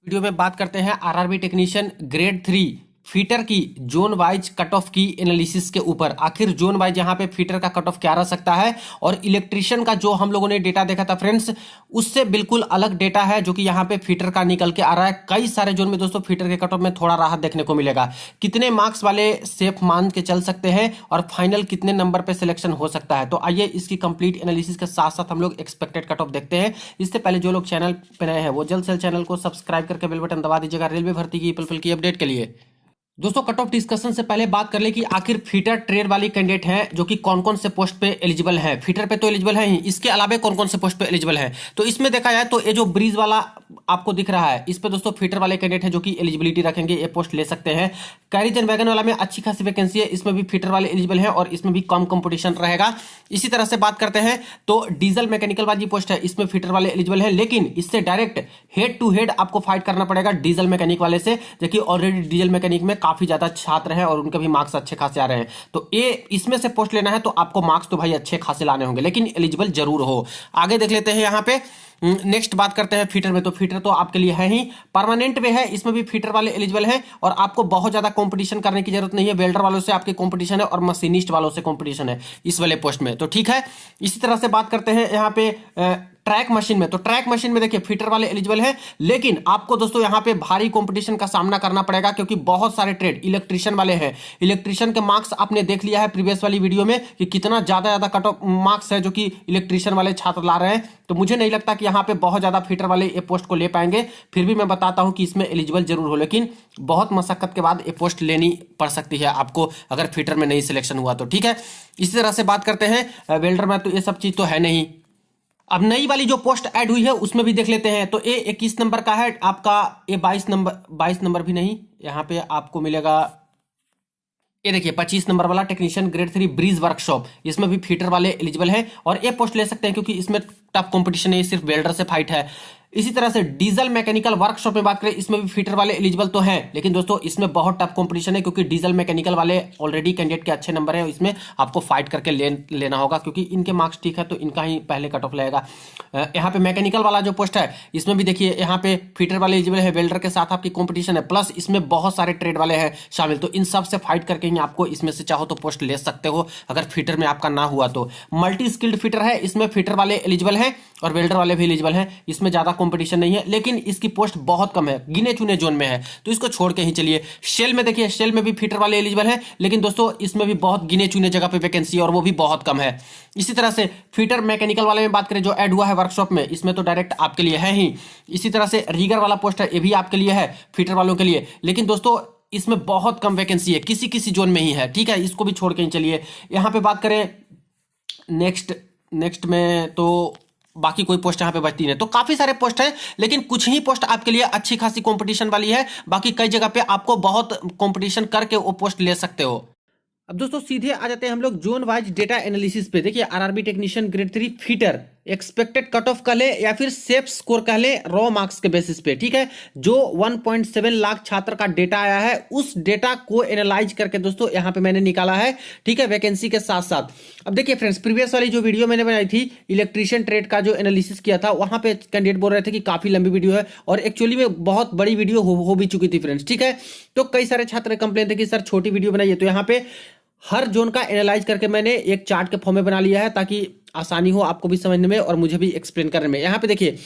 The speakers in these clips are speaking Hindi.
वीडियो में बात करते हैं आरआरबी टेक्नीशियन ग्रेड 3 फीटर की जोन वाइज कट ऑफ की एनालिसिस के ऊपर। आखिर जोन वाइज यहाँ पे फीटर का कट ऑफ क्या रह सकता है और इलेक्ट्रिशियन का जो हम लोगों ने डेटा देखा था फ्रेंड्स, उससे बिल्कुल अलग डेटा है जो कि यहाँ पे फीटर का निकल के आ रहा है। कई सारे जोन में दोस्तों फीटर के कट ऑफ में थोड़ा राहत देखने को मिलेगा। कितने मार्क्स वाले सेफ मान के चल सकते हैं और फाइनल कितने नंबर पे सिलेक्शन हो सकता है, तो आइए इसकी कंप्लीट एनालिसिस के साथ साथ हम लोग एक्सपेक्टेड कट ऑफ देखते हैं। इससे पहले जो लोग चैनल पे नए हैं वो जल्द से चैनल को सब्सक्राइब करके बेल बटन दबा दीजिएगा रेलवे भर्ती की पल पल की अपडेट के लिए। दोस्तों कट ऑफ डिस्कशन से पहले बात कर ले कि आखिर फीटर ट्रेड वाली कैंडिडेट हैं जो कि कौन कौन से पोस्ट पे एलिजिबल हैं। फीटर पे तो एलिजिबल है ही, इसके अलावा कौन कौन से पोस्ट पे एलिजिबल हैं। तो इसमें देखा जाए तो ये जो ब्रिज वाला आपको दिख रहा है, इस पे दोस्तों फीटर वाले कैंडिडेट हैं जो कि एलिजिबिलिटी रखेंगे, ये पोस्ट ले सकते हैं। कैरिज एंड वैगन वाला में अच्छी खासी वैकेंसी है, इसमें भी फीटर वाले एलिजिबल हैं और इसमें भी कम कंपटीशन रहेगा। इसी तरह से बात करते हैं तो डीजल मैकेनिकल वाली पोस्ट है, इसमें फीटर वाले एलिजिबल हैं, लेकिन इससे डायरेक्ट हेड टू हेड आपको फाइट करना पड़ेगा डीजल मैकेनिक वाले से, जो कि ऑलरेडी डीजल मैकेनिक में काफी ज्यादा छात्र हैं और उनके भी मार्क्स अच्छे खासे आ रहे हैं। तो ये इसमें से पोस्ट लेना है तो आपको मार्क्स तो भाई अच्छे खासे लाने होंगे, लेकिन एलिजिबल जरूर हो। आगे देख लेते हैं यहाँ पे। नेक्स्ट बात करते हैं फीटर में, तो फीटर तो आपके लिए है ही, परमानेंट में है, इसमें भी फीटर वाले एलिजिबल हैं और आपको बहुत ज्यादा कंपटीशन करने की जरूरत नहीं है। वेल्डर वालों से आपके कंपटीशन है और मशीनिस्ट वालों से कंपटीशन है इस वाले पोस्ट में, तो ठीक है। इसी तरह से बात करते हैं यहाँ पे ट्रैक मशीन में, तो ट्रैक मशीन में देखिए फीटर वाले एलिजिबल हैं, लेकिन आपको दोस्तों यहाँ पे भारी कंपटीशन का सामना करना पड़ेगा क्योंकि बहुत सारे ट्रेड इलेक्ट्रिशियन वाले हैं। इलेक्ट्रिशियन के मार्क्स आपने देख लिया है प्रीवियस वाली वीडियो में कि कितना ज्यादा कट ऑफ मार्क्स है जो कि इलेक्ट्रिशियन वाले छात्र ला रहे हैं। तो मुझे नहीं लगता कि यहाँ पे बहुत ज्यादा फीटर वाले ये पोस्ट को ले पाएंगे। फिर भी मैं बताता हूँ कि इसमें एलिजिबल जरूर हो, लेकिन बहुत मशक्कत के बाद ये पोस्ट लेनी पड़ सकती है आपको अगर फीटर में नहीं सिलेक्शन हुआ तो, ठीक है। इसी तरह से बात करते हैं वेल्डर में, तो ये सब चीज तो है नहीं। अब नई वाली जो पोस्ट ऐड हुई है उसमें भी देख लेते हैं, तो ये 21 नंबर का है आपका, ये 22 नंबर भी नहीं, यहाँ पे आपको मिलेगा ये देखिए 25 नंबर वाला टेक्नीशियन ग्रेड 3 ब्रिज वर्कशॉप, इसमें भी फीटर वाले एलिजिबल हैं और ये पोस्ट ले सकते हैं क्योंकि इसमें टफ कंपटीशन है, सिर्फ वेल्डर से फाइट है। इसी तरह से डीजल मैकेनिकल वर्कशॉप में बात करें, इसमें भी फीटर वाले एलिजिबल तो हैं, लेकिन दोस्तों इसमें बहुत टफ कंपटीशन है क्योंकि डीजल मैकेनिकल वाले ऑलरेडी कैंडिडेट के अच्छे नंबर हैं, इसमें आपको फाइट करके लेना होगा क्योंकि इनके मार्क्स ठीक है तो इनका ही पहले कट ऑफ लगेगा। यहाँ पे मैकेनिकल वाला जो पोस्ट है इसमें भी देखिए यहाँ पे फीटर वाले एलिजिबल है, वेल्डर के साथ आपकी कॉम्पिटिशन है, प्लस इसमें बहुत सारे ट्रेड वाले हैं शामिल, तो इन सब से फाइट करके ही आपको इसमें से चाहो तो पोस्ट ले सकते हो अगर फीटर में आपका ना हुआ तो। मल्टी स्किल्ड फीटर है, इसमें फीटर वाले एलिजिबल हैं और वेल्डर वाले भी एलिजिबल हैं, इसमें ज्यादा कंपटीशन नहीं है, लेकिन इसकी पोस्ट बहुत कम है, गिने चुने जोन में है, तो इसको छोड़ के ही चलिए। शेल में देखिए, शेल में भी फीटर वाले एलिजिबल हैं, लेकिन दोस्तों इसमें भी बहुत गिने चुने जगह पे वैकेंसी है और वो भी बहुत कम है। इसी तरह से फीटर मैकेनिकल वाले में बात करें जो ऐड हुआ है वर्कशॉप में, इसमें तो डायरेक्ट आपके लिए है ही। इसी तरह से रीगर वाला पोस्ट है, ये भी आपके लिए है फीटर वालों के लिए, लेकिन दोस्तों इसमें बहुत कम वैकेंसी है, किसी किसी जोन में ही है, ठीक है, इसको भी छोड़ के ही चलिए। यहां पे बात करें नेक्स्ट में, तो बाकी कोई पोस्ट यहाँ पे बचती नहीं, तो काफी सारे पोस्ट हैं, लेकिन कुछ ही पोस्ट आपके लिए अच्छी खासी कंपटीशन वाली है, बाकी कई जगह पे आपको बहुत कंपटीशन करके वो पोस्ट ले सकते हो। अब दोस्तों सीधे आ जाते हैं हम लोग जोन वाइज डेटा एनालिसिस पे। देखिए RRB technician grade 3 fitter expected cut off कह ले या फिर सेफ स्कोर कह ले रॉ मार्क्स के बेसिस पे, ठीक है, जो 1.7 लाख छात्र का डेटा आया है उस डेटा को एनालाइज करके दोस्तों यहां पे मैंने निकाला है, ठीक है, वैकेंसी के साथ साथ। अब देखिए फ्रेंड्स, प्रीवियस वाली जो वीडियो मैंने बनाई थी इलेक्ट्रिशियन ट्रेड का जो एनालिसिस किया था, वहां पे कैंडिडेट बोल रहे थे कि काफी लंबी वीडियो है और एक्चुअली में बहुत बड़ी वीडियो हो भी चुकी थी फ्रेंड्स, ठीक है। तो कई सारे छात्र कंप्लेन थे कि सर छोटी वीडियो बनाइए, तो यहाँ पे हर जोन का एनालाइज करके मैंने एक चार्ट के फॉर्म में बना लिया है ताकि आसानी हो आपको भी समझने में और मुझे भी एक्सप्लेन करने में। यहाँ पे देखिए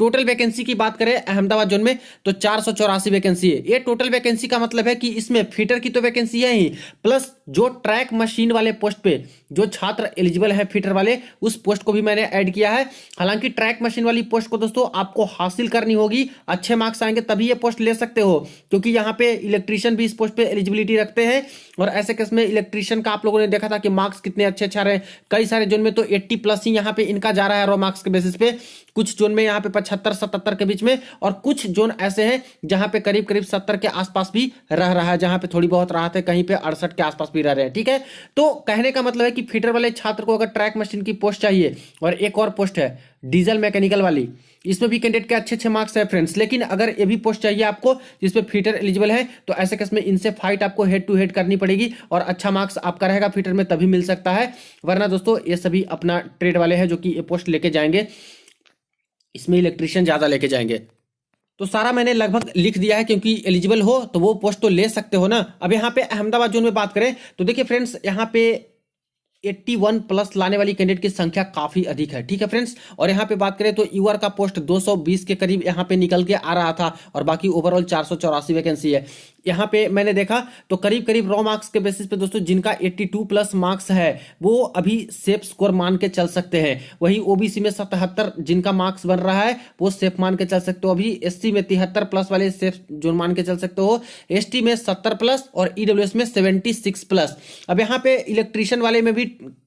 टोटल वैकेंसी की बात करें अहमदाबाद जोन में तो 484 वैकेंसी है। ये टोटल वैकेंसी का मतलब है कि इसमें फीटर की तो वैकेंसी है ही, प्लस जो ट्रैक मशीन वाले पोस्ट पे जो छात्र एलिजिबल है फीटर वाले, उस पोस्ट को भी मैंने ऐड किया है। हालांकि ट्रैक मशीन वाली पोस्ट को दोस्तों आपको हासिल करनी होगी, अच्छे मार्क्स आएंगे तभी ये पोस्ट ले सकते हो, क्योंकि यहाँ पे इलेक्ट्रिशियन भी इस पोस्ट पे एलिजिबिलिटी रखते हैं और ऐसे केस में इलेक्ट्रिशियन का आप लोगों ने देखा था कि मार्क्स कितने अच्छे आ रहे हैं। कई सारे जोन में तो 80+ ही यहाँ पे इनका जा रहा है रॉ मार्क्स के बेसिस पे, कुछ जोन में यहाँ पे 75-77 के बीच में, और कुछ जोन ऐसे हैं जहां पे करीब 70 के आसपास भी रह रहा है, जहां पे थोड़ी बहुत राहत है, कहीं पे 68 के आसपास भी रह रहे हैं, ठीक है। तो कहने का मतलब है कि फीटर वाले छात्र को अगर ट्रैक मशीन की पोस्ट चाहिए, और एक और पोस्ट है डीजल मैकेनिकल वाली, इसमें भी कैंडिडेट के अच्छे मार्क्स है फ्रेंड्स, लेकिन अगर ये भी पोस्ट चाहिए आपको जिसपे फीटर एलिजिबल है, तो ऐसे केस में इनसे फाइट आपको हेड टू हेड करनी पड़ेगी और अच्छा मार्क्स आपका रहेगा फीटर में तभी मिल सकता है, वरना दोस्तों ये सभी अपना ट्रेड वाले हैं जो कि ये पोस्ट लेके जाएंगे, इसमें इलेक्ट्रिशियन ज्यादा लेके जाएंगे। तो सारा मैंने लगभग लिख दिया है, क्योंकि एलिजिबल हो तो वो पोस्ट तो ले सकते हो ना। अब यहाँ पे अहमदाबाद जोन में बात करें तो देखिए फ्रेंड्स, यहाँ पे 81 प्लस लाने वाली कैंडिडेट की संख्या काफी अधिक है, ठीक है फ्रेंड्स। और यहाँ पे बात करें तो यूआर का पोस्ट 220 के करीब यहाँ पे निकल के आ रहा था, और बाकी ओवरऑल 484 वैकेंसी है। यहाँ पे मैंने देखा तो करीब करीब रॉ मार्क्स के बेसिस पे दोस्तों जिनका 82 प्लस मार्क्स है वो अभी सेफ स्कोर मान के चल सकते हैं। वही ओबीसी में 77 जिनका मार्क्स बन रहा है वो सेफ मान के चल सकते हो। अभी एससी में 73 प्लस वाले सेफ जोन मान के चल सकते हो, एसटी में 70 प्लस और ईडब्ल्यूएस में 76 प्लस। अब यहाँ पे इलेक्ट्रीशियन वाले में भी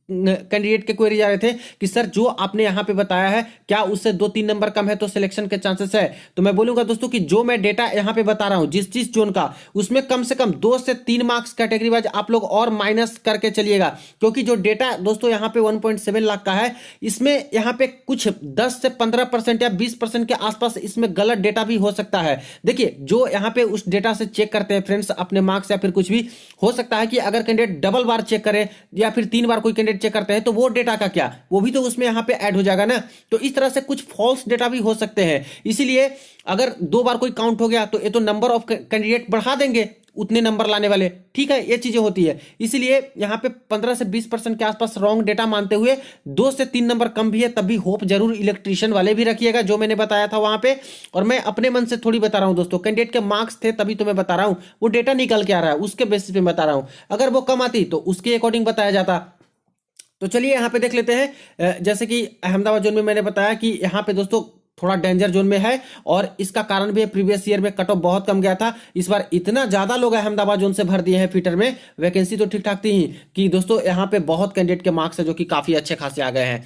कैंडिडेट के क्वेरी जा रहे थे कि सर जो आपने यहाँ पे बताया है क्या उससे 2-3 नंबर कम है तो सिलेक्शन के चांसेस है। तो मैं बोलूंगा दोस्तों कि जो मैं डेटा यहाँ पे बता रहा हूँ जिस जोन का, उसमें कम से कम 2 से 3 मार्क्स कैटेगरी वाइज आप लोग और माइनस करके चलिएगा, क्योंकि जो डेटा दोस्तों यहाँ पे 1.7 लाख का है, इसमें यहाँ पे कुछ 10 से 15% या 20% के आसपास इसमें गलत डेटा भी हो सकता है। देखिए जो यहाँ पे उस डेटा से चेक करते हैं फ्रेंड्स अपने मार्क्स या फिर कुछ भी, हो सकता है कि अगर कैंडिडेट डबल बार चेक करे या फिर 3 बार कोई कैंडिडेट चेक करते हैं तो वो डेटा का क्या, वो भी तो उसमें यहाँ पे ऐड हो जाएगा ना। तो इस तरह से कुछ फॉल्स डेटा भी हो सकते हैं, इसीलिए अगर 2 बार कोई काउंट हो गया तो ये तो नंबर ऑफ कैंडिडेट बढ़ा देंगे उतने नंबर लाने वाले, ठीक है, ये चीजें होती है। इसीलिए यहाँ पे 15 से 20% के आसपास रॉन्ग डेटा मानते हुए 2 से 3 नंबर कम भी है, तब भी होप जरूर इलेक्ट्रीशियन वाले भी रखिएगा जो मैंने बताया था वहां पे। और मैं अपने मन से थोड़ी बता रहा हूं दोस्तों, कैंडिडेट के मार्क्स थे तभी तो मैं बता रहा हूं, वो डेटा निकल के आ रहा है उसके बेसिस पे बता रहा हूं। अगर वो कम आती तो उसके अकॉर्डिंग बताया जाता। तो चलिए यहाँ पे देख लेते हैं, जैसे कि अहमदाबाद जोन में मैंने बताया कि यहाँ पे दोस्तों थोड़ा डेंजर जोन में है, और इसका कारण भी है प्रीवियस ईयर में कट ऑफ बहुत कम गया था। इस बार इतना ज्यादा लोग अहमदाबाद जोन से भर दिए हैं फीटर में, वैकेंसी तो ठीक ठाक थी ही कि दोस्तों यहाँ पे बहुत कैंडिडेट के मार्क्स है जो कि काफी अच्छे खासे आ गए हैं।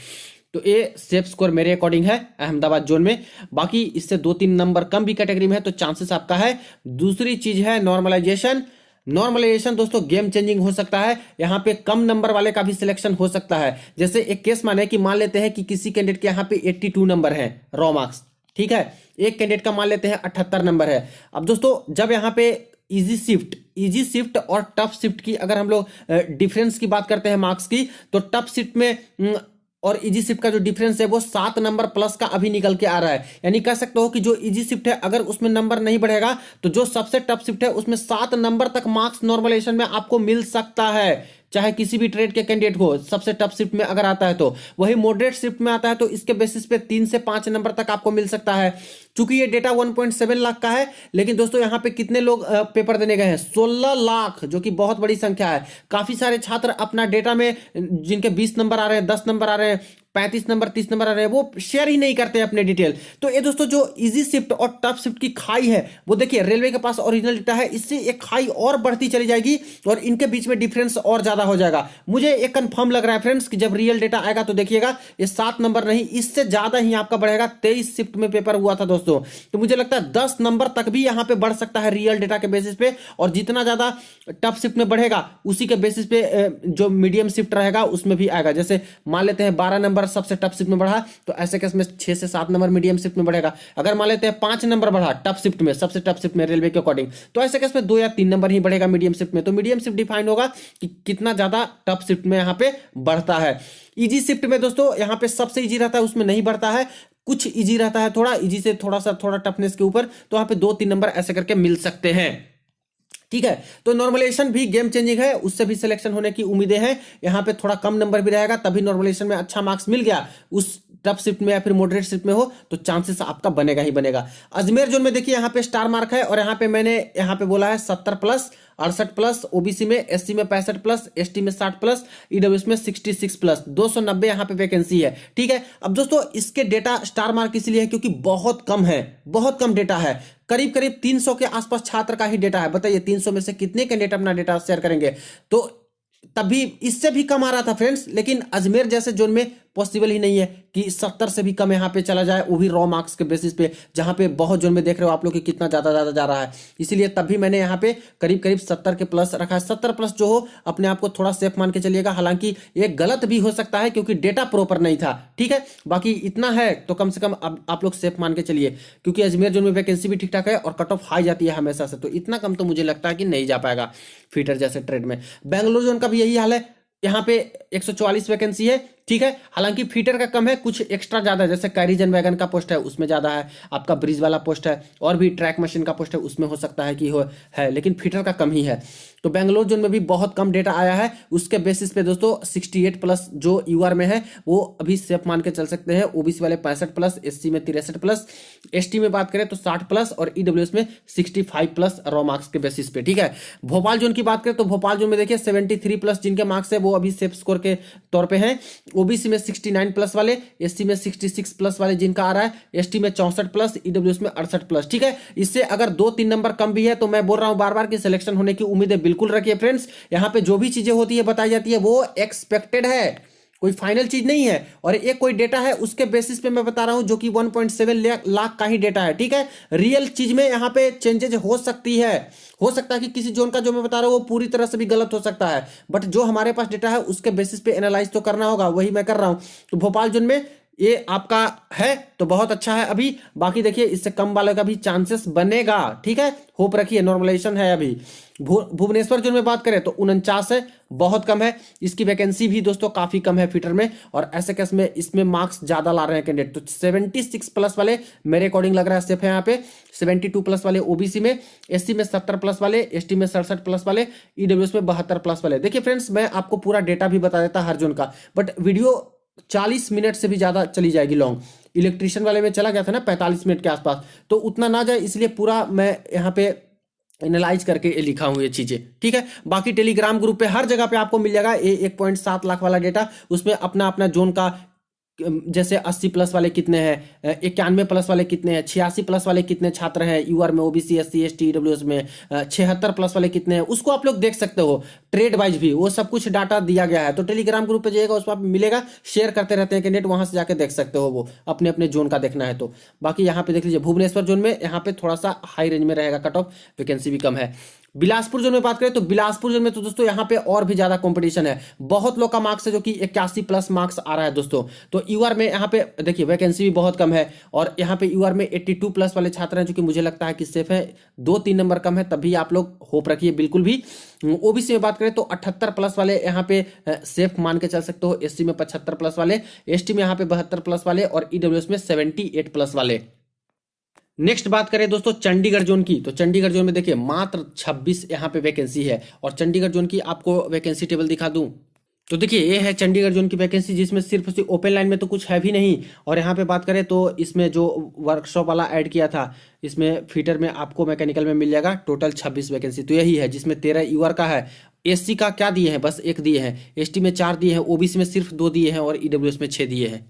तो ये सेफ स्कोर मेरे अकॉर्डिंग है अहमदाबाद जोन में। बाकी इससे 2-3 नंबर कम भी कैटेगरी में है तो चांसेस आपका है। दूसरी चीज है नॉर्मलाइजेशन। नॉर्मलाइजेशन दोस्तों गेम चेंजिंग हो सकता है, यहाँ पे कम नंबर वाले का भी सिलेक्शन हो सकता है। जैसे एक केस माने कि मान लेते हैं कि किसी कैंडिडेट के यहाँ पे 82 नंबर है रॉ मार्क्स, ठीक है, एक कैंडिडेट का मान लेते हैं 78 नंबर है। अब दोस्तों जब यहाँ पे इजी शिफ्ट और टफ शिफ्ट की अगर हम लोग डिफरेंस की बात करते हैं मार्क्स की, तो टफ शिफ्ट में और इजी शिफ्ट का जो डिफरेंस है वो 7 नंबर प्लस का अभी निकल के आ रहा है। यानी कह सकते हो कि जो इजी शिफ्ट है अगर उसमें नंबर नहीं बढ़ेगा तो जो सबसे टफ शिफ्ट है उसमें 7 नंबर तक मार्क्स नॉर्मलाइजेशन में आपको मिल सकता है, चाहे किसी भी ट्रेड के कैंडिडेट को सबसे टफ शिफ्ट में अगर आता है तो। वही मॉडरेट शिफ्ट में आता है तो इसके बेसिस पे 3 से 5 नंबर तक आपको मिल सकता है। चूंकि ये डेटा 1.7 लाख का है, लेकिन दोस्तों यहाँ पे कितने लोग पेपर देने गए हैं, 16 लाख, जो कि बहुत बड़ी संख्या है। काफी सारे छात्र अपना डेटा में जिनके 20 नंबर आ रहे हैं, 10 नंबर आ रहे हैं, 35 नंबर, 30 नंबर आ रहे हैं, वो शेयर ही नहीं करते अपने डिटेल। तो ये दोस्तों जो इजी शिफ्ट और टफ शिफ्ट की खाई है वो देखिए रेलवे के पास ओरिजिनल डेटा है, इससे एक खाई और बढ़ती चली जाएगी और इनके बीच में डिफरेंस और ज्यादा हो जाएगा। मुझे एक कंफर्म लग रहा है फ्रेंड्स कि जब रियल डेटा आएगा तो देखिएगा ये 7 नंबर नहीं इससे ज्यादा ही आपका बढ़ेगा। 23 शिफ्ट में पेपर हुआ था दोस्तों, तो मुझे लगता है 10 नंबर तक भी यहां पे बढ़ सकता है रियल डेटा के बेसिस पे। और जितना ज्यादा टफ शिफ्ट में बढ़ेगा उसी के बेसिस पे जो मीडियम शिफ्ट रहेगा उसमें भी आएगा। जैसे मान लेते हैं 12 नंबर सबसे टफ शिफ्ट में बढ़ा तो ऐसे केस में 6 से 7 नंबर मीडियम शिफ्ट में बढ़ेगा। अगर मान लेते हैं 5 नंबर बढ़ा टफ शिफ्ट में, सबसे टफ शिफ्ट में रेलवे के अकॉर्डिंग, तो ऐसे केस में 2 या 3 नंबर ही बढ़ेगा मीडियम शिफ्ट में। तो मीडियम शिफ्ट डिफाइन होगा कि कितना ज्यादा टफ शिफ्ट में यहाँ पे बढ़ता है। इजी शिफ्ट में दोस्तों यहाँ पे सबसे इजी रहता है, उसमें नहीं बढ़ता है, कुछ इजी रहता है, थोड़ा इजी से थोड़ा टफनेस के ऊपर, तो यहाँ पे 2-3 नंबर ऐसे करके मिल सकते हैं, ठीक है। तो नॉर्मलाइजेशन भी गेम चेंजिंग है, उससे भी सिलेक्शन होने की उम्मीदें हैं। यहाँ पे थोड़ा कम नंबर भी रहेगा, तभी नॉर्मलाइजेशन में अच्छा मार्क्स मिल गया उस टफ शिफ्ट में या फिर मॉडरेट शिफ्ट में हो तो चांसेस आपका बनेगा ही बनेगा। अजमेर जोन में देखिए यहाँ पे स्टार मार्क है और यहाँ पे मैंने यहाँ पे बोला है 70 प्लस, 68 प्लस, ओबीसी में, एससी में 65 प्लस, एसटी में 60 प्लस, ईडब्ल्यूएस में 66 प्लस, 290 यहाँ पे वैकेंसी है, ठीक है। अब दोस्तों इसके डेटा स्टार मार्क इसलिए है क्योंकि बहुत कम है, बहुत कम डेटा है, करीब करीब 300 के आसपास छात्र का ही डेटा है। बताइए 300 में से कितने कैंडिडेट अपना डेटा शेयर करेंगे, तो तभी इससे भी कम आ रहा था फ्रेंड्स। लेकिन अजमेर जैसे जोन में पॉसिबल ही नहीं है कि 70 से भी कम यहाँ पे चला जाए, वो भी रॉ मार्क्स के बेसिस पे, जहां पे बहुत जोन में देख रहे हो आप लोग कि कितना ज्यादा जा रहा है। इसीलिए तभी मैंने यहाँ पे करीब करीब 70 के प्लस रखा है। 70 प्लस जो हो अपने आप को थोड़ा सेफ मान के चलिएगा, हालांकि ये गलत भी हो सकता है क्योंकि डेटा प्रॉपर नहीं था, ठीक है। बाकी इतना है तो कम से कम अब आप लोग सेफ मान के चलिए, क्योंकि अजमेर जोन में वैकेंसी भी ठीक ठाक है और कट ऑफ हाई जाती है हमेशा से, तो इतना कम तो मुझे लगता है कि नहीं जा पाएगा फीटर जैसे ट्रेड में। बेंगलुरु जोन का भी यही हाल है, यहाँ पे 144 वैकेंसी है, ठीक है। हालांकि फीटर का कम है, कुछ एक्स्ट्रा ज्यादा है, जैसे कैरिजन वैगन का पोस्ट है उसमें ज्यादा है, आपका ब्रिज वाला पोस्ट है, और भी ट्रैक मशीन का पोस्ट है उसमें हो सकता है कि हो है, लेकिन फीटर का कम ही है। तो बेंगलोर जोन में भी बहुत कम डेटा आया है, उसके बेसिस पे दोस्तों 68 प्लस जो यूआर में है वो अभी सेफ मान के चल सकते हैं। ओबीसी वाले 65 प्लस, एससी में 63 प्लस, एसटी में बात करें तो 60 प्लस, और ईडब्ल्यूएस में 65 प्लस रॉ मार्क्स के बेसिस पे, ठीक है। भोपाल जोन की बात करें तो भोपाल जोन में देखिए 73 प्लस जिनके मार्क्स है वो अभी सेफ स्कोर के तौर पे हैं। ओबीसी में 69 प्लस वाले, एससी में 66 प्लस वाले जिनका आ रहा है, एसटी में 64 प्लस, ईडब्ल्यूएस में 68 प्लस, ठीक है। इससे अगर 2-3 नंबर कम भी है तो मैं बोल रहा हूं बार बार कि सिलेक्शन होने की उम्मीदें बिल्कुल रखिए फ्रेंड्स। यहां पे जो भी चीजें होती है बताई जाती है वो एक्सपेक्टेड है, कोई फाइनल चीज नहीं है, और एक कोई डेटा है उसके बेसिस पे मैं बता रहा हूं जो कि 1.7 लाख का ही डेटा है, ठीक है। रियल चीज में यहां पे चेंजेज हो सकती है, हो सकता है कि किसी जोन का जो मैं बता रहा हूं वो पूरी तरह से भी गलत हो सकता है, बट जो हमारे पास डेटा है उसके बेसिस पे एनालाइज तो करना होगा, वही मैं कर रहा हूं। तो भोपाल जोन में ये आपका है तो बहुत अच्छा है अभी, बाकी देखिए इससे कम वाले का भी चांसेस बनेगा, ठीक है। होप रखिए, नॉर्मलाइजेशन है अभी। भुवनेश्वर जोन में बात करें तो 49 है, बहुत कम है, इसकी वैकेंसी भी दोस्तों काफी कम है फीटर में, और ऐसे केस में इसमें मार्क्स ज्यादा ला रहे हैं कैंडिडेट। तो 76 प्लस वाले मेरे अकॉर्डिंग लग रहा है सेफ है यहाँ पे, 72 प्लस वाले ओबीसी में, एससी में 70 प्लस वाले, एसटी में 67 प्लस वाले, ईडब्ल्यूएस में 72 प्लस वाले। देखिए फ्रेंड्स मैं आपको पूरा डेटा भी बता देता हर जोन का, बट वीडियो 40 मिनट से भी ज्यादा चली जाएगी लॉन्ग। इलेक्ट्रिशियन वाले में चला गया था ना 45 मिनट के आसपास, तो उतना ना जाए इसलिए पूरा मैं यहाँ पे एनालाइज करके लिखा हूं ये चीजें, ठीक है। बाकी टेलीग्राम ग्रुप पे हर जगह पे आपको मिल जाएगा ये 1.7 लाख वाला डेटा, उसमें अपना अपना जोन का जैसे 80 प्लस वाले कितने हैं, 91 प्लस वाले कितने हैं, 86 प्लस वाले कितने छात्र हैं यूआर में, ओबीसी एससी एसटी ईडब्ल्यूएस में, 76 प्लस वाले कितने हैं, उसको आप लोग देख सकते हो। ट्रेड वाइज भी वो सब कुछ डाटा दिया गया है, तो टेलीग्राम ग्रुप पे जाइएगा उसमें मिलेगा, शेयर करते रहते हैं कैंडिडेट, वहां से जाके देख सकते हो वो अपने अपने जोन का देखना है तो। बाकी यहाँ पे देख लीजिए भुवनेश्वर जोन में यहाँ पे थोड़ा सा हाई रेंज में रहेगा कट ऑफ, वैकेंसी भी कम है। बिलासपुर जोन में बात करें तो बिलासपुर जोन में तो दोस्तों यहाँ पे और भी ज्यादा कंपटीशन है, बहुत लोग का मार्क्स है जो कि 81 प्लस मार्क्स आ रहा है दोस्तों। तो यूआर में यहाँ पे देखिए वैकेंसी भी बहुत कम है, और यहाँ पे यूआर में 82 प्लस वाले छात्र हैं जो कि मुझे लगता है कि सेफ है, 2-3 नंबर कम है तभी आप लोग होप रखिए बिल्कुल भी। ओबीसी में बात करें तो 78 प्लस वाले यहाँ पे सेफ मान के चल सकते हो, एससी में 75 प्लस वाले, एसटी में यहाँ पे 72 प्लस वाले, और ईडब्ल्यूएस में 78 प्लस वाले। नेक्स्ट बात करें दोस्तों चंडीगढ़ जोन की, तो चंडीगढ़ जोन में देखिए मात्र 26 यहाँ पे वैकेंसी है, और चंडीगढ़ जोन की आपको वैकेंसी टेबल दिखा दूं तो देखिए ये है चंडीगढ़ जोन की वैकेंसी, जिसमें सिर्फ ओपन लाइन में तो कुछ है भी नहीं, और यहाँ पे बात करें तो इसमें जो वर्कशॉप वाला ऐड किया था इसमें फीटर में आपको मैकेनिकल में मिल जाएगा टोटल 26 वैकेंसी, तो यही है जिसमें 13 यूआर का है। एससी का क्या दिए हैं, बस 1 दिए हैं, एसटी में 4 दिए हैं, ओबीसी में सिर्फ 2 दिए हैं, और ईडब्ल्यूएस में 6 दिए हैं।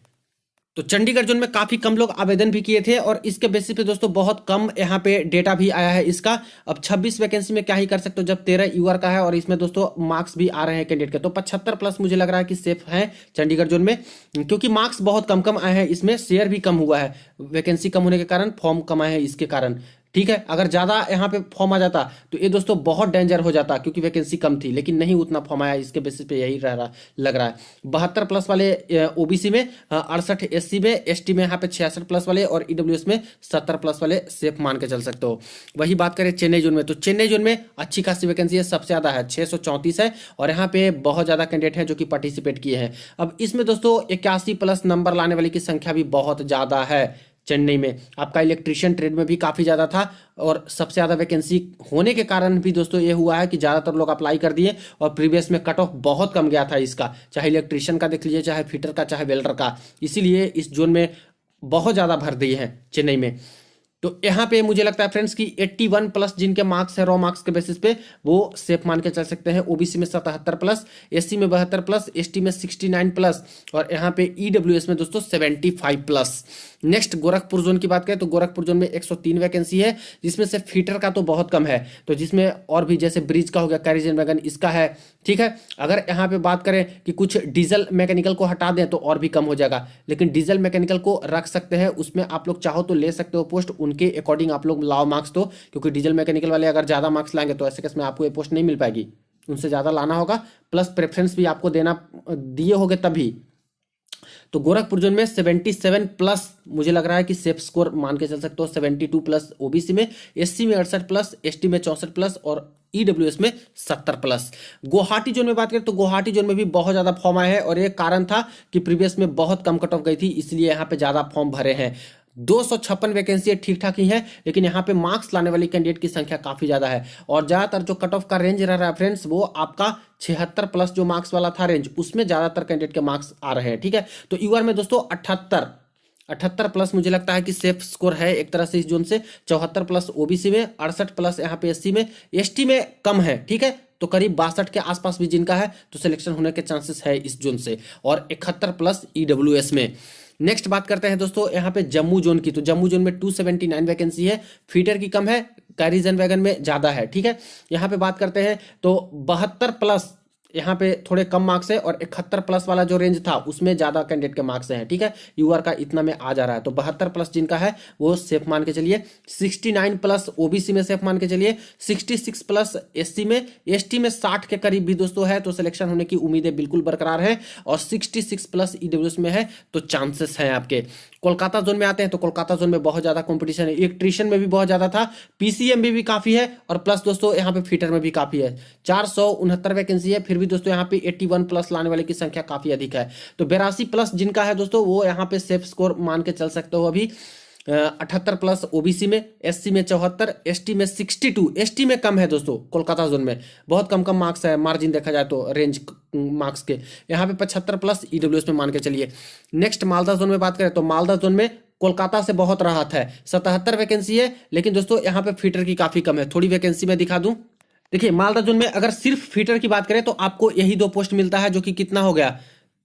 तो चंडीगढ़ जोन में काफी कम लोग आवेदन भी किए थे, और इसके बेसिस पे दोस्तों बहुत कम यहाँ पे डेटा भी आया है इसका। अब 26 वैकेंसी में क्या ही कर सकते हो जब 13 यूआर का है, और इसमें दोस्तों मार्क्स भी आ रहे हैं कैंडिडेट के, तो 75 प्लस मुझे लग रहा है कि सेफ है चंडीगढ़ जोन में, क्योंकि मार्क्स बहुत कम कम आए हैं, इसमें शेयर भी कम हुआ है, वैकेंसी कम होने के कारण फॉर्म कम आए हैं इसके कारण, ठीक है। अगर ज्यादा यहाँ पे फॉर्म आ जाता तो ये दोस्तों बहुत डेंजर हो जाता, क्योंकि वैकेंसी कम थी, लेकिन नहीं उतना फॉर्म आया, इसके बेसिस पे यही लग रहा है। 72 प्लस वाले ओबीसी में, 68 एससी में, एसटी में यहाँ पे 66 प्लस वाले, और ईडब्ल्यूएस में 70 प्लस वाले सेफ मान के चल सकते हो। वही बात करें चेन्नई जोन में, तो चेन्नई जोन में अच्छी खासी वैकेंसी है, सबसे ज्यादा है 634 है, और यहाँ पे बहुत ज्यादा कैंडिडेट है जो कि पार्टिसिपेट किए हैं। अब इसमें दोस्तों 81 प्लस नंबर लाने वाले की संख्या भी बहुत ज्यादा है चेन्नई में। आपका इलेक्ट्रिशियन ट्रेड में भी काफ़ी ज़्यादा था, और सबसे ज़्यादा वैकेंसी होने के कारण भी दोस्तों ये हुआ है कि ज़्यादातर लोग अप्लाई कर दिए, और प्रीवियस में कट ऑफ बहुत कम गया था इसका, चाहे इलेक्ट्रिशियन का देख लीजिए, चाहे फिटर का, चाहे वेल्डर का, इसीलिए इस जोन में बहुत ज़्यादा भर दिए हैं चेन्नई में। तो यहाँ पे मुझे लगता है फ्रेंड्स कि 81 प्लस जिनके मार्क्स है रॉ मार्क्स के बेसिस पे वो सेफ मान के चल सकते हैं। ओबीसी में 77 प्लस, एससी में 72 प्लस, एसटी में 69 प्लस, और यहाँ पे ईडब्ल्यूएस में दोस्तों 75 प्लस। नेक्स्ट गोरखपुर जोन की बात करें तो गोरखपुर जोन में 103 वैकेंसी है, जिसमें से फीटर का तो बहुत कम है, तो जिसमें और भी जैसे ब्रिज का हो गया, कैरिजन वैगन इसका है, ठीक है। अगर यहाँ पे बात करें कि कुछ डीजल मैकेनिकल को हटा दें तो और भी कम हो जाएगा, लेकिन डीजल मैकेनिकल को रख सकते हैं, उसमें आप लोग चाहो तो ले सकते हो पोस्ट, उनके अकॉर्डिंग आप लोग लाओ मार्क्स, तो क्योंकि डीजल मैकेनिकल वाले अगर ज़्यादा मार्क्स लाएंगे तो ऐसे केस में आपको ये पोस्ट नहीं मिल पाएगी, उनसे ज़्यादा लाना होगा, प्लस प्रेफरेंस भी आपको देना दिए होगे तभी। तो गोरखपुर जोन में 77 प्लस मुझे लग रहा है कि सेफ स्कोर मान के चल सकते हो, 72 प्लस ओबीसी में, एससी में 68 प्लस, एसटी में 64 प्लस, और ईडब्ल्यूएस में 70+। गुवाहाटी जोन में बात करें तो गुवाहाटी जोन में भी बहुत ज़्यादा फॉर्म आए हैं और एक कारण था कि प्रीवियस में बहुत कम कट ऑफ गई थी, इसलिए यहाँ पे ज़्यादा फॉर्म भरे हैं। 256 वैकेंसी ठीक ठाक ही है, लेकिन यहाँ पे मार्क्स लाने वाली कैंडिडेट की संख्या काफी ज्यादा है और ज्यादातर जो कट ऑफ का रेंज रह रहा है फ्रेंड्स, वो आपका 76+ जो मार्क्स वाला था रेंज, उसमें ज्यादातर कैंडिडेट के मार्क्स आ रहे हैं। ठीक है, तो यूआर में दोस्तों 78+ मुझे लगता है कि सेफ स्कोर है एक तरह से इस जोन से। 74+ ओबीसी में, 68+ यहाँ पे एससी में, एसटी में कम है। ठीक है, तो करीब 62 के आसपास भी जिनका है तो सिलेक्शन होने के चांसेस है इस जोन से, और 71+ ईडब्ल्यूएस में। नेक्स्ट बात करते हैं दोस्तों यहाँ पे जम्मू जोन की। तो जम्मू जोन में 279 वैकेंसी है, फीटर की कम है, कैरिजन वैगन में ज्यादा है। ठीक है, यहाँ पे बात करते हैं तो 72+ यहाँ पे थोड़े कम मार्क्स है, और 71+ वाला जो रेंज था उसमें ज्यादा कैंडिडेट के मार्क्स हैं। ठीक है, यूआर का इतना में आ जा रहा है, तो 72+ जिनका है वो सेफ मान के चलिए। 69+ ओबीसी में सेफ मान के चलिए। 66+ एससी में, एसटी में 60 के करीब भी दोस्तों है, तो सिलेक्शन होने की उम्मीदें बिल्कुल बरकरार है। और 66+ ईडब्ल्यूएस में है, तो चांसेस हैं आपके। कोलकाता जोन में आते हैं तो कोलकाता जोन में बहुत ज्यादा कंपटीशन है, इलेक्ट्रीशियन में भी बहुत ज्यादा था, पीसीएम में भी काफी है, और प्लस दोस्तों यहाँ पे फीटर में भी काफी है। 469 वैकेंसी है, फिर भी दोस्तों यहाँ पे 81+ लाने वाले की संख्या काफी अधिक है। तो 82+ जिनका है दोस्तों वो यहाँ पे सेफ स्कोर मान के चल सकते हो अभी। 78+ ओबीसी में, एससी में 74, एसटी में 62, एसटी में कम है दोस्तों, कोलकाता जोन में बहुत कम कम मार्क्स है, मार्जिन देखा जाए तो रेंज मार्क्स के। यहाँ पे 75+ ईडब्ल्यूएस में मान के चलिए। नेक्स्ट मालदा जोन में बात करें तो मालदा जोन में कोलकाता से बहुत राहत है, 77 वैकेंसी है, लेकिन दोस्तों यहाँ पे फीटर की काफी कम है। थोड़ी वैकेंसी में दिखा दूं, देखिए मालदा जोन में अगर सिर्फ फीटर की बात करें तो आपको यही 2 पोस्ट मिलता है, जो कि कितना हो गया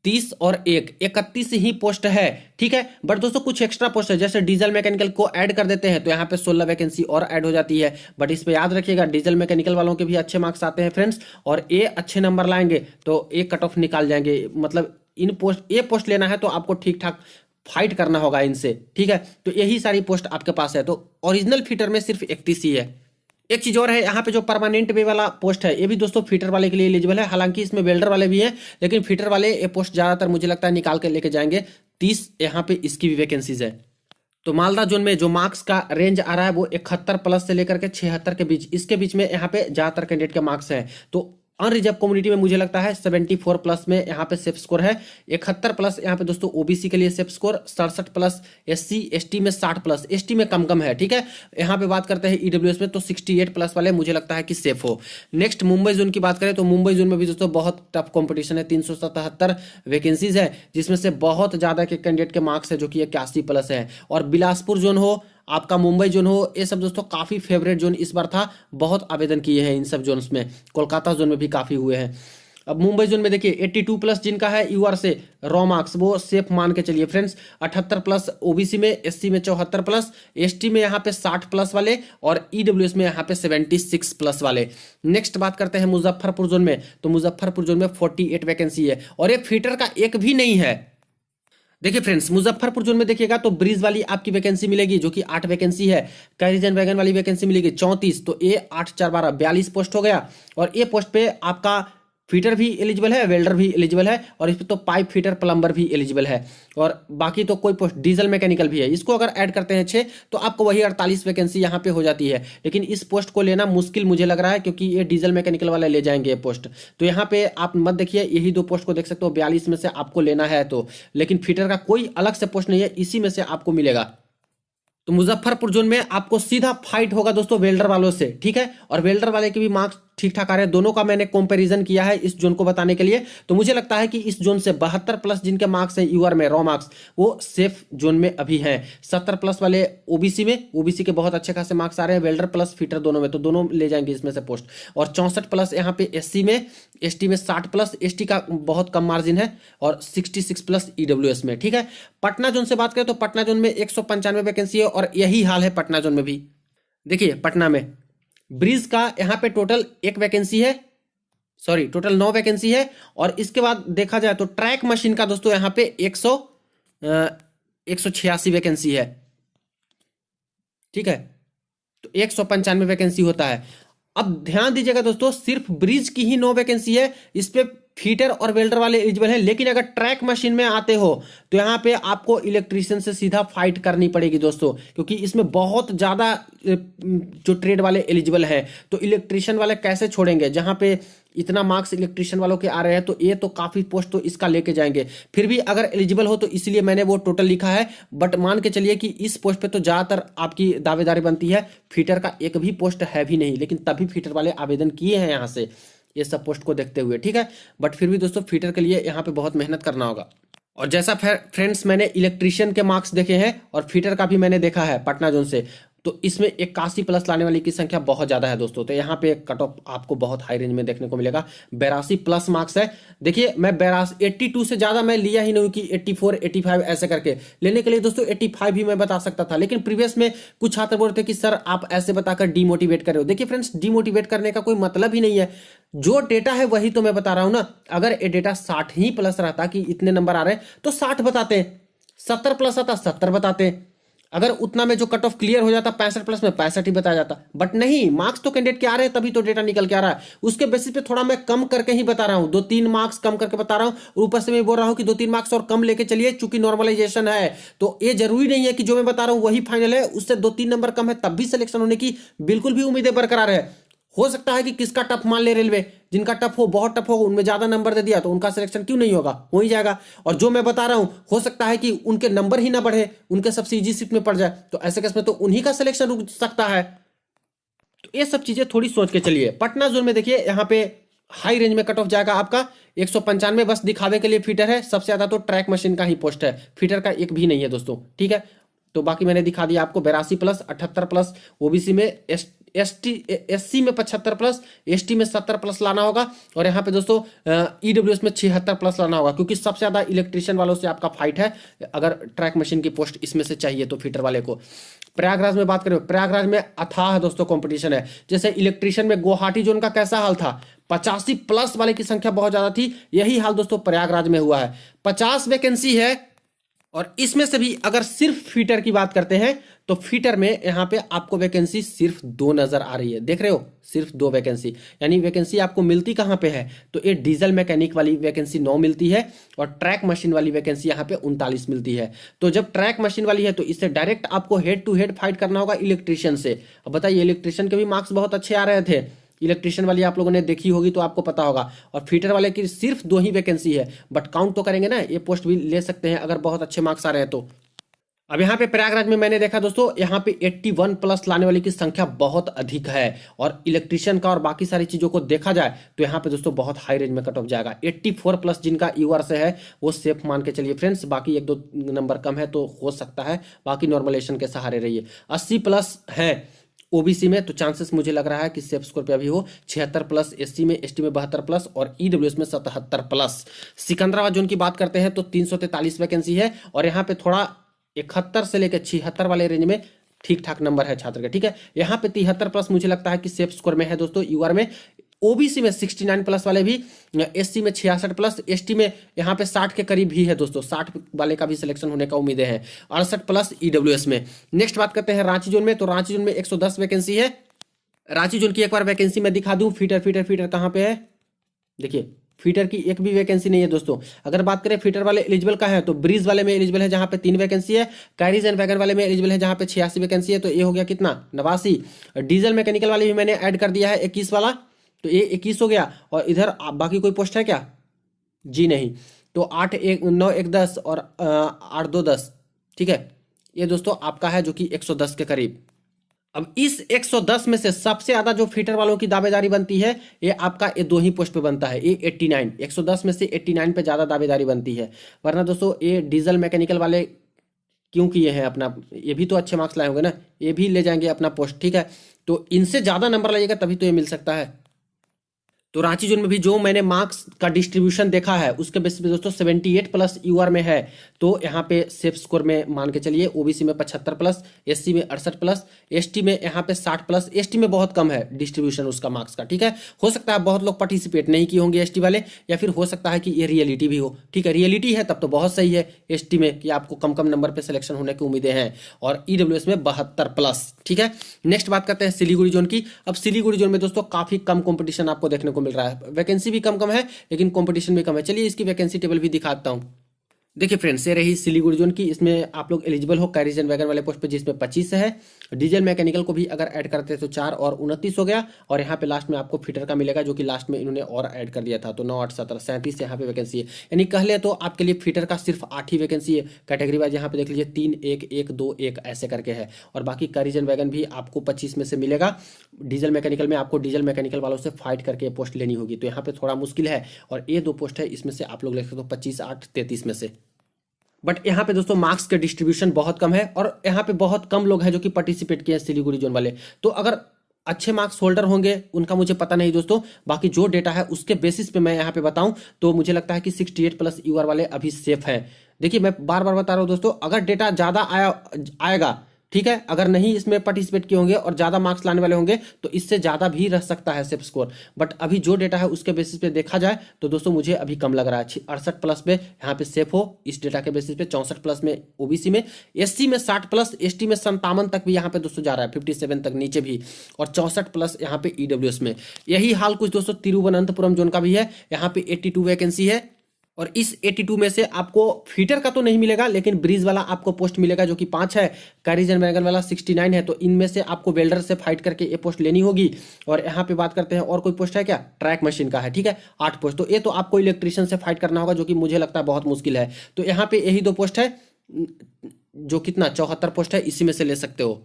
30 और 1 31 ही पोस्ट है। ठीक है, बट दोस्तों कुछ एक्स्ट्रा पोस्ट है, जैसे डीजल मैकेनिकल को ऐड कर देते हैं तो यहाँ पे 16 वैकेंसी और ऐड हो जाती है। बट इस पे याद रखिएगा डीजल मैकेनिकल वालों के भी अच्छे मार्क्स आते हैं फ्रेंड्स, और ए अच्छे नंबर लाएंगे तो ए कट ऑफ निकाल जाएंगे। मतलब इन पोस्ट ए पोस्ट लेना है तो आपको ठीक ठाक फाइट करना होगा इनसे। ठीक है, तो यही सारी पोस्ट आपके पास है, तो ओरिजिनल फीटर में सिर्फ 31 ही है। एक चीज और है, यहाँ पे जो परमानेंट वे वाला पोस्ट है ये भी दोस्तों फीटर वाले के लिए एलिजिबल है, हालांकि इसमें वेल्डर वाले भी हैं, लेकिन फीटर वाले ये पोस्ट ज्यादातर मुझे लगता है निकाल के लेके जाएंगे। 30 यहाँ पे इसकी भी वैकेंसीज है। तो मालदा जोन में जो मार्क्स का रेंज आ रहा है वो 71+ से लेकर के 76 के बीच, इसके बीच में यहाँ पे ज्यादातर कैंडिडेट के मार्क्स हैं। तो अनरिजर्व कम्युनिटी में मुझे लगता है 74+ में यहाँ पे सेफ स्कोर है। 71+ यहाँ पे दोस्तों ओबीसी के लिए सेफ स्कोर, 67+ एससी, एसटी में 60+, एसटी में कम कम है। ठीक है, यहाँ पे बात करते हैं ईडब्ल्यूएस में तो 68+ वाले मुझे लगता है कि सेफ हो। नेक्स्ट मुंबई जोन की बात करें तो मुंबई जोन में भी दोस्तों बहुत टफ कॉम्पिटिशन है, 377 वैकेंसीज है, जिसमें से बहुत ज्यादा के कैंडिडेट के मार्क्स है जो कि 81+ है। और बिलासपुर जोन हो, आपका मुंबई जोन हो, ये सब दोस्तों काफी फेवरेट जोन इस बार था, बहुत आवेदन किए हैं इन सब जोन्स में, कोलकाता जोन में भी काफी हुए हैं। अब मुंबई जोन में देखिए 82+ जिनका है यूआर से रॉ मार्क्स, वो सेफ मान के चलिए फ्रेंड्स। 78+ ओबीसी में, एससी में 74+, एसटी में यहाँ पे 60+ वाले, और ईडब्ल्यूएस में यहाँ पे 76+ वाले। नेक्स्ट बात करते हैं मुजफ्फरपुर जोन में, तो मुजफ्फरपुर जोन में 48 वैकेंसी है, और ये फीटर का एक भी नहीं है। देखिए फ्रेंड्स मुजफ्फरपुर जोन में देखिएगा तो ब्रिज वाली आपकी वैकेंसी मिलेगी जो कि 8 वैकेंसी है, कैरिजन वैगन वाली वैकेंसी मिलेगी 34, तो ए 8 4 12 42 पोस्ट हो गया। और ए पोस्ट पे आपका फीटर भी एलिजिबल है, वेल्डर भी एलिजिबल है, और इस पे तो पाइप फिटर प्लम्बर भी एलिजिबल है, और बाकी तो कोई पोस्ट डीजल मैकेनिकल भी है। इसको अगर ऐड करते हैं 6 तो आपको वही 48 वैकेंसी यहाँ पे हो जाती है। लेकिन इस पोस्ट को लेना मुश्किल मुझे लग रहा है, क्योंकि ये डीजल मैकेनिकल वाले ले जाएंगे ये पोस्ट। तो यहाँ पे आप मत देखिए, यही 2 पोस्ट को देख सकते हो, 42 में से आपको लेना है तो। लेकिन फीटर का कोई अलग से पोस्ट नहीं है, इसी में से आपको मिलेगा। तो मुजफ्फरपुर जोन में आपको सीधा फाइट होगा दोस्तों वेल्डर वालों से। ठीक है, और वेल्डर वाले के भी मार्क्स ठीक ठाक आ रहे हैं, दोनों का मैंने कंपैरिजन किया है इस जोन को बताने के लिए। तो मुझे लगता है कि इस जोन से 72+ जिनके मार्क्स हैं यूआर में रॉ मार्क्स, वो सेफ जोन में अभी हैं। 70+ वाले ओबीसी में, ओबीसी के बहुत अच्छे खासे मार्क्स आ रहे हैं, वेल्डर प्लस फीटर दोनों में, तो दोनों ले जाएंगे इसमें से पोस्ट। और 64+ यहाँ पे एससी में, एसटी में 60+, एसटी का बहुत कम मार्जिन है, और 66+ ईडब्ल्यूएस में। ठीक है, पटना जोन से बात करें तो पटना जोन में 195 वैकेंसी है, और यही हाल है पटना जोन में भी। देखिए पटना में ब्रिज का यहाँ पे टोटल 1 वैकेंसी है, सॉरी टोटल 9 वैकेंसी है। और इसके बाद देखा जाए तो ट्रैक मशीन का दोस्तों यहाँ पे 186 वैकेंसी है। ठीक है, तो 195 वैकेंसी होता है। अब ध्यान दीजिएगा दोस्तों, सिर्फ ब्रिज की ही 9 वैकेंसी है, इस पे फीटर और वेल्डर वाले एलिजिबल हैं, लेकिन अगर ट्रैक मशीन में आते हो तो यहाँ पे आपको इलेक्ट्रीशियन से सीधा फाइट करनी पड़ेगी दोस्तों, क्योंकि इसमें बहुत ज्यादा जो ट्रेड वाले एलिजिबल हैं। तो इलेक्ट्रीशियन वाले कैसे छोड़ेंगे, जहां पे इतना मार्क्स इलेक्ट्रीशियन वालों के आ रहे हैं, तो ये तो काफी पोस्ट तो इसका लेके जाएंगे। फिर भी अगर एलिजिबल हो तो इसलिए मैंने वो टोटल लिखा है, बट मान के चलिए कि इस पोस्ट पे तो ज्यादातर आपकी दावेदारी बनती है। फीटर का एक भी पोस्ट है भी नहीं, लेकिन तभी फीटर वाले आवेदन किए हैं यहाँ से, ये सब पोस्ट को देखते हुए, ठीक है। बट फिर भी दोस्तों फीटर के लिए यहाँ पे बहुत मेहनत करना होगा। और जैसा फ्रेंड्स मैंने इलेक्ट्रीशियन के मार्क्स देखे हैं और फीटर का भी मैंने देखा है पटना जोन से, तो इसमें 81 प्लस लाने वाली की संख्या बहुत ज्यादा है दोस्तों। तो यहाँ पे कट ऑफ आपको बहुत हाई रेंज में देखने को मिलेगा। 82 प्लस मार्क्स है। देखिए मैं 82 से ज्यादा मैं लिया ही नहीं कि 84 85 ऐसे करके लेने के लिए दोस्तों 85 भी मैं बता सकता था, लेकिन प्रीवियस में कुछ छात्र बोल रहे थे कि सर आप ऐसे बताकर डीमोटिवेट कर रहे हो। देखिए फ्रेंड्स, डीमोटिवेट करने का कोई मतलब ही नहीं है, जो डेटा है वही तो मैं बता रहा हूं ना। अगर ये डेटा 60 ही प्लस रहता कि इतने नंबर आ रहे हैं तो 60 बताते हैं, 70 प्लस आता 70 बताते हैं, अगर उतना में जो कट ऑफ क्लियर हो जाता 65 प्लस में 65 ही बताया जाता। बट नहीं, मार्क्स तो कैंडिडेट के आ रहे हैं तभी तो डेटा निकल के आ रहा है। उसके बेसिस पे थोड़ा मैं कम करके ही बता रहा हूं, 2-3 मार्क्स कम करके बता रहा हूं, और ऊपर से मैं बोल रहा हूं कि 2-3 मार्क्स और कम लेके चलिए, चूंकि नॉर्मलाइजेशन है। तो ये जरूरी नहीं है कि जो मैं बता रहा हूं वही फाइनल है, उससे 2-3 नंबर कम है तब भी सिलेक्शन होने की बिल्कुल भी उम्मीदें बरकरार है। हो सकता है कि किसका टफ मान ले रेलवे, जिनका टफ हो, बहुत टफ हो, उनमें ज्यादा नंबर दे दिया तो उनका सिलेक्शन क्यों नहीं होगा, हो ही जाएगा। और जो मैं बता रहा हूं हो सकता है कि उनके नंबर ही ना बढ़े, उनके सबसे इजी शिफ्ट में पड़ जाए, तो ऐसे केस में तो उन्हीं का सिलेक्शन रुक सकता है। तो ये सब चीजें थोड़ी सोच के चलिए। पटना जोन में देखिए यहाँ पे हाई रेंज में कट ऑफ जाएगा आपका 195, बस दिखावे के लिए फीटर है। सबसे ज्यादा तो ट्रैक मशीन का ही पोस्ट है, फीटर का एक भी नहीं है दोस्तों, ठीक है। तो बाकी मैंने दिखा दिया आपको 82 प्लस, 78 प्लस, ओबीसी में एससी में 75 प्लस, एसटी में 70 प्लस लाना होगा। और यहाँ पे दोस्तों ईडब्ल्यूएस में 76 प्लस लाना होगा, क्योंकि सबसे ज्यादा इलेक्ट्रीशियन वालों से आपका फाइट है अगर ट्रैक मशीन की पोस्ट इसमें से चाहिए तो फीटर वाले को। प्रयागराज में बात करें, प्रयागराज में अथाह दोस्तों कंपटीशन है। जैसे इलेक्ट्रीशियन में गुवाहाटी जोन का कैसा हाल था, 85 प्लस वाले की संख्या बहुत ज्यादा थी, यही हाल दोस्तों प्रयागराज में हुआ है। 50 वैकेंसी है, और इसमें से भी अगर सिर्फ फीटर की बात करते हैं तो फीटर में यहां पे आपको वैकेंसी सिर्फ 2 नजर आ रही है, देख रहे हो, सिर्फ 2 वैकेंसी। यानी वैकेंसी आपको मिलती कहां पे है, तो ये डीजल मैकेनिक वाली वैकेंसी 9 मिलती है, और ट्रैक मशीन वाली वैकेंसी यहां पे 39 मिलती है। तो जब ट्रैक मशीन वाली है तो इससे डायरेक्ट आपको हेड टू हेड फाइट करना होगा इलेक्ट्रीशियन से। अब बताइए, इलेक्ट्रीशियन के भी मार्क्स बहुत अच्छे आ रहे थे, इलेक्ट्रीशियन वाली आप लोगों ने देखी होगी तो आपको पता होगा। और फीटर वाले की सिर्फ 2 ही वैकेंसी है, बट काउंट तो करेंगे ना, ये पोस्ट भी ले सकते हैं अगर बहुत अच्छे मार्क्स आ रहे हैं तो। अब यहाँ पे प्रयागराज में मैंने देखा दोस्तों, यहाँ पे 81 प्लस लाने वाली की संख्या बहुत अधिक है, और इलेक्ट्रीशियन का और बाकी सारी चीजों को देखा जाए तो यहाँ पे दोस्तों बहुत हाई रेंज में कट ऑफ जाएगा। 84 प्लस जिनका यूआर से है वो सेफ मान के चलिए फ्रेंड्स, बाकी 1-2 नंबर कम है तो हो सकता है, बाकी नॉर्मलेशन के सहारे रहिए। 80 प्लस है ओबीसी में, तो चांसेस मुझे लग रहा है कि सेफ स्कोर पे अभी हो। 76 प्लस एससी में, एसटी में 72 प्लस, और ईडब्ल्यूएस में 77 प्लस। सिकंदराबाद जोन की बात करते हैं तो 343 वैकेंसी है, और यहाँ पे थोड़ा 71 से लेकर 76 वाले रेंज में ठीक ठाक नंबर है छात्र का, ठीक है। यहाँ पे 73 प्लस मुझे लगता है कि सेफ स्कोर में है दोस्तों यूआर में। ओबीसी में 69 प्लस वाले भी, एससी में 66 प्लस, एसटी में यहाँ पे 60 के करीब भी है दोस्तों, 60 वाले का भी सिलेक्शन होने का उम्मीदें हैं। 68 प्लस ईडब्ल्यूएस में। नेक्स्ट बात करते हैं रांची जोन में, तो रांची जोन में 110 वैकेंसी है। रांची जोन की एक बार वैकेंसी मैं दिखा दूं, फीटर फीटर फीटर कहाँ पे है, देखिए फीटर की एक भी वैकेंसी नहीं है दोस्तों। अगर बात करें फीटर वाले एलिजिबल का है तो ब्रिज वाले में एलिजिबल है जहां पे 3 वैकेंसी है, कैरीज एंड वैगन वाले में एलिजिबल है जहां पे 86 वैकेंसी है, तो ये हो गया कितना 89। डीजल मैकेनिकल वाले भी मैंने ऐड कर दिया है 21 वाला, तो ये 21 हो गया। और इधर बाकी कोई पोस्ट है क्या, जी नहीं, तो 8 1 9 1 10 और 8 2 10, ठीक है। ये दोस्तों आपका है जो कि 110 के करीब। अब इस 110 में से सबसे ज्यादा जो फीटर वालों की दावेदारी बनती है ये आपका ये 2 ही पोस्ट पे बनता है, ये 89, 110 में से 89 पे ज्यादा दावेदारी बनती है। वरना दोस्तों ये डीजल मैकेनिकल वाले क्यों किए हैं अपना, ये भी तो अच्छे मार्क्स लाए होंगे ना, ये भी ले जाएंगे अपना पोस्ट, ठीक है। तो इनसे ज्यादा नंबर लाइएगा तभी तो ये मिल सकता है। तो रांची जोन में भी जो मैंने मार्क्स का डिस्ट्रीब्यूशन देखा है उसके बेसिस पे दोस्तों 78 प्लस यूआर में है, तो यहाँ पे सेफ स्कोर में मान के चलिए। ओबीसी में 75 प्लस, एससी में 68 प्लस, एसटी में यहाँ पे 60 प्लस। एसटी में बहुत कम है डिस्ट्रीब्यूशन उसका मार्क्स का, ठीक है। हो सकता है बहुत लोग पार्टिसिपेट नहीं किए होंगे एसटी वाले, या फिर हो सकता है कि ये रियलिटी भी हो, ठीक है। रियलिटी है तब तो बहुत सही है एसटी में कि आपको कम कम नंबर पर सिलेक्शन होने की उम्मीदें हैं। और ईडब्ल्यूएस में 72 प्लस, ठीक है। नेक्स्ट बात करते हैं सिलीगुड़ी जोन की। अब सिलीगुड़ी जोन में दोस्तों काफी कम कॉम्पिटिशन आपको देखने को को मिल रहा है। वैकेंसी भी कम कम है लेकिन कंपटीशन भी कम है। चलिए इसकी वैकेंसी टेबल भी दिखाता हूँ। देखिए फ्रेंड्स, ये रही सिलीगुड़ी जोन की। इसमें आप लोग एलिजिबल हो कैरिज एंड वैगन वाले पोस्ट पे, जिसमें 25 है। डीजल मैकेनिकल को भी अगर ऐड करते हैं तो 4 और 29 हो गया। और यहाँ पे लास्ट में आपको फिटर का मिलेगा, जो कि लास्ट में इन्होंने और ऐड कर दिया था, तो 9 8 17 37 यहाँ पे वैकेंसी है। यानी कह ले तो आपके लिए फिटर का सिर्फ 8 ही वैकेंसी है। कैटेगरी वाइज यहाँ पे देख लीजिए 3 1 1 2 1 ऐसे करके है। और बाकी कैरिज एंड वैगन भी आपको 25 में से मिलेगा। डीजल मैकेनिकल में आपको डीजल मैकेनिकल वालों से फाइट करके पोस्ट लेनी होगी, तो यहाँ पे थोड़ा मुश्किल है। और ये 2 पोस्ट है, इसमें से आप लोग ले सकते हो 25 8 33 में से। बट यहाँ पे दोस्तों मार्क्स के डिस्ट्रीब्यूशन बहुत कम है और यहाँ पे बहुत कम लोग हैं जो कि पार्टिसिपेट किए हैं सिलीगुड़ी जोन वाले। तो अगर अच्छे मार्क्स होल्डर होंगे उनका मुझे पता नहीं दोस्तों, बाकी जो डेटा है उसके बेसिस पे मैं यहाँ पे बताऊं तो मुझे लगता है कि 68 प्लस यूआर वाले अभी सेफ है। देखिए मैं बार बार बता रहा हूँ दोस्तों, अगर डेटा ज्यादा आएगा ठीक है, अगर नहीं इसमें पार्टिसिपेट किए होंगे और ज्यादा मार्क्स लाने वाले होंगे तो इससे ज्यादा भी रह सकता है सेफ स्कोर। बट अभी जो डेटा है उसके बेसिस पे देखा जाए तो दोस्तों मुझे अभी कम लग रहा है। 68 प्लस पे यहाँ पे सेफ हो इस डेटा के बेसिस पे, 64 प्लस में ओबीसी में, एससी में 60 प्लस, एसटी में 57 तक भी यहाँ पे दोस्तों जा रहा है, 57 तक नीचे भी, और 64 प्लस यहाँ पे ईडब्ल्यूएस में। यही हाल कुछ दोस्तों तिरुवनंतपुरम जोन का भी है, यहाँ पे 82 वैकेंसी है। और इस 82 में से आपको फीटर का तो नहीं मिलेगा लेकिन ब्रिज वाला आपको पोस्ट मिलेगा जो कि 5 है। कैरिज एंड वैगन वाला 69 है। तो इनमें से आपको वेल्डर से फाइट करके ये पोस्ट लेनी होगी। और यहाँ पे बात करते हैं और कोई पोस्ट है क्या, ट्रैक मशीन का है, ठीक है 8 पोस्ट। तो ये तो आपको इलेक्ट्रिशियन से फाइट करना होगा, जो कि मुझे लगता है बहुत मुश्किल है। तो यहाँ पे यही 2 पोस्ट है, जो कितना 74 पोस्ट है, इसी में से ले सकते हो।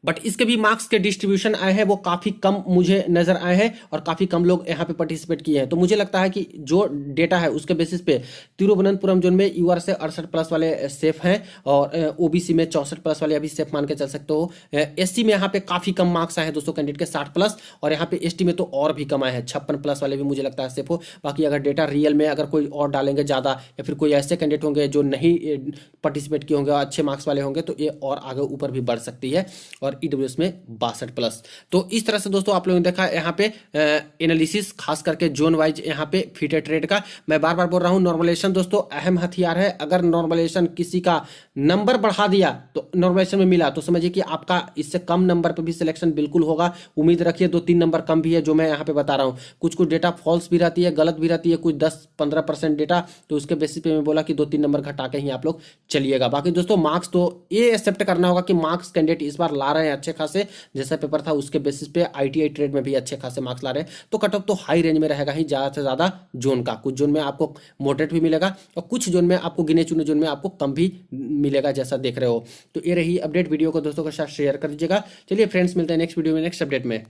बट इसके भी मार्क्स के डिस्ट्रीब्यूशन आए हैं वो काफ़ी कम मुझे नजर आए हैं और काफ़ी कम लोग यहाँ पे पार्टिसिपेट किए हैं। तो मुझे लगता है कि जो डेटा है उसके बेसिस पे तिरुवनंतपुरम जोन में यूआर से 68 प्लस वाले सेफ हैं और ओबीसी में 64 प्लस वाले अभी सेफ मान के चल सकते हो। एससी में यहाँ पे काफ़ी कम मार्क्स आए हैं दोस्तों कैंडिडेट के 60 प्लस, और यहाँ पे एसटी में तो और भी कम आए हैं, 56 प्लस वाले भी मुझे लगता है सेफ हो। बाकी अगर डेटा रियल में अगर कोई और डालेंगे ज़्यादा या फिर कोई ऐसे कैंडिडेट होंगे जो नहीं पार्टिसिपेट किए होंगे और अच्छे मार्क्स वाले होंगे तो ये और आगे ऊपर भी बढ़ सकती है। और ईडब्ल्यूएस में 62 प्लस। तो इस तरह से दोस्तों आप लोगों ने देखा यहाँ पे एनालिसिस खास करके जोन वाइज यहाँ पे फिटर ट्रेड का। मैं बार बार बोल रहा हूँ नॉर्मलाइजेशन दोस्तों अहम हथियार है। अगर नॉर्मलाइजेशन किसी का नंबर बढ़ा दिया तो नॉर्मलाइजेशन में मिला तो समझिए कि आपका इससे कम नंबर पे भी सिलेक्शन बिल्कुल होगा। उम्मीद रखिए 2-3 नंबर कम भी है जो मैं यहाँ पे बता रहा हूँ। कुछ कुछ डेटा फॉल्स भी रहती है, गलत भी रहती है, कुछ 10-15% डेटा, तो उसके बेसिस पे मैं बोला कि 2-3 नंबर घटा के ही आप लोग चलिएगा। बाकी दोस्तों मार्क्स तो ये एक्सेप्ट करना होगा कि मार्क्स कैंडिडेट इस बार ला रहे हैं अच्छे खासे, जैसा पेपर था उसके बेसिस पे आईटीआई ट्रेड में भी अच्छे खासे मार्क्स ला रहे हैं। तो कट ऑफ तो हाई रेंज में रहेगा ही ज्यादा से ज्यादा जोन का। कुछ जोन में आपको मॉडरेट भी मिलेगा और कुछ जोन में आपको गिने चुने जोन में आपको कम भी मिलेगा, जैसा देख रहे हो। तो ये रही अपडेट, वीडियो को दोस्तों के साथ शेयर कर दीजिएगा। चलिए फ्रेंड्स मिलते हैं नेक्स्ट वीडियो में नेक्स्ट अपडेट में।